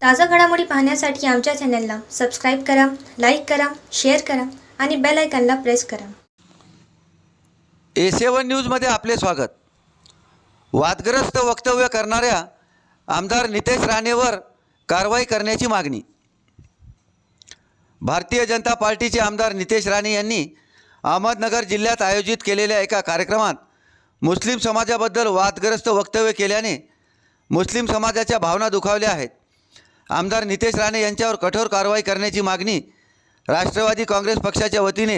ताज़ा घडामोडी पाहण्यासाठी आमच्या चॅनलला सबस्क्राईब करा, लाईक करा, शेअर करा आणि बेल आयकॉनला प्रेस करा. A7 न्यूजमध्ये आपले स्वागत. वादग्रस्त वक्तव्य करणाऱ्या आमदार नितेश राणेवर कारवाई करण्याची मागणी. भारतीय जनता पार्टीचे आमदार नितेश राणे यांनी अहमदनगर जिल्ह्यात आयोजित केलेल्या एका कार्यक्रमात मुस्लिम समाजाबद्दल वादग्रस्त वक्तव्य केल्याने मुस्लिम समाजाच्या भावना दुखावल्या आहेत. आमदार नितेश राणे यांच्यावर कठोर कारवाई करण्याची मागणी राष्ट्रवादी काँग्रेस पक्षाच्या वतीने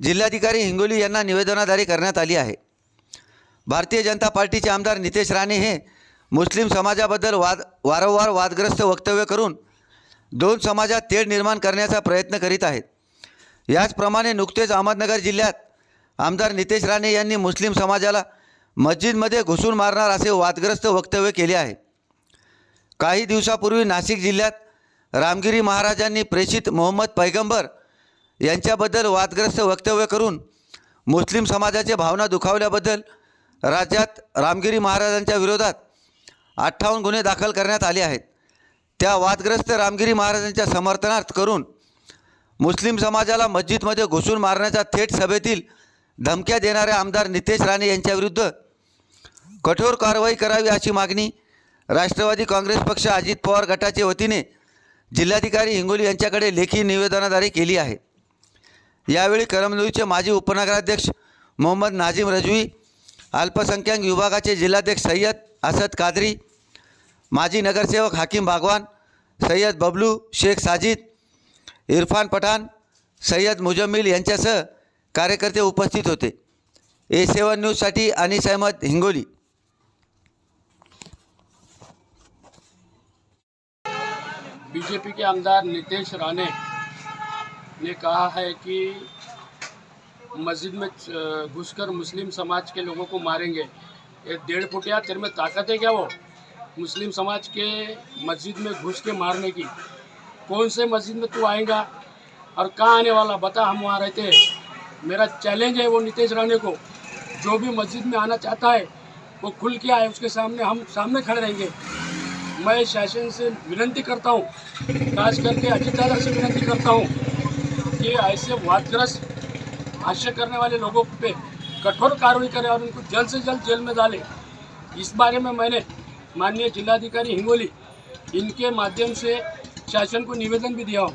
जिल्हाधिकारी हिंगोली यांना निवेदनाद्वारे करण्यात आली आहे. भारतीय जनता पार्टीचे आमदार नितेश राणे हे मुस्लिम समाजाबद्दल वारंवार वादग्रस्त वक्तव्य करून दोन समाजात तेढ निर्माण करण्याचा प्रयत्न करीत आहेत. याचप्रमाणे नुकतेच अहमदनगर जिल्ह्यात आमदार नितेश राणे यांनी मुस्लिम समाजाला मस्जिदमध्ये घुसून मारणार असे वादग्रस्त वक्तव्य केले आहे. काही दिवसापूर्वी नाशिक जिल्ह्यात रामगिरी महाराजांनी प्रेषित मोहम्मद पैगंबर यांच्याबद्दल वादग्रस्त वक्तव्य करून मुस्लिम समाजाचे भावना दुखावल्याबद्दल राज्यात रामगिरी महाराजांच्या विरोधात 58 गुन्हे दाखल करण्यात आले आहेत. त्या वादग्रस्त रामगिरी महाराजांच्या समर्थनार्थ करून मुस्लिम समाजाला मस्जिदमध्ये घुसून मारण्याच्या थेट सभेतील धमक्या देणाऱ्या आमदार नितेश राणे यांच्याविरुद्ध कठोर कारवाई करावी अशी मागणी राष्ट्रवादी काँग्रेस पक्ष अजित पवार गटाचे वतीने जिल्हाधिकारी हिंगोली यांच्याकडे लेखी निवेदनाद्वारे केली आहे. यावेळी कळमनुरीचे माजी उपनगराध्यक्ष मोहम्मद नाझीम रजवी, अल्पसंख्याक विभागाचे जिल्हाध्यक्ष सय्यद असद कादरी, माजी नगरसेवक हाकीम बागवान, सय्यद बबलू शेख साजिद, इरफान पठाण, सय्यद मुजम्मिल यांच्यासह कार्यकर्ते उपस्थित होते. A7 न्यूजसाठी अनीस अहमद, हिंगोली. बीजेपी के आमदार नितेश राणे ने कहा है कि मस्जिद में घुसकर मुस्लिम समाज के लोगों को मारेंगे. ये 1.5 फुटिया तेरे में ताकत है क्या? वो मुस्लिम समाज के मस्जिद में घुस के मारने की? कौन से मस्जिद में तू आएगा और कहाँ आने वाला बता, हम वहाँ रहते हैं. मेरा चैलेंज है वो नितेश राणे को, जो भी मस्जिद में आना चाहता है वो खुल के आए, उसके सामने हम सामने खड़े रहेंगे. मैं शासन से विनती करता हूँ, खास करके अजीत दादा से विनती करता हूँ कि ऐसे वादग्रस्त भाष्य करने वाले लोगों पे कठोर कार्रवाई करें और उनको जल्द से जल्द जेल में डालें. इस बारे में मैंने माननीय जिलाधिकारी हिंगोली इनके माध्यम से शासन को निवेदन भी दिया हूँ.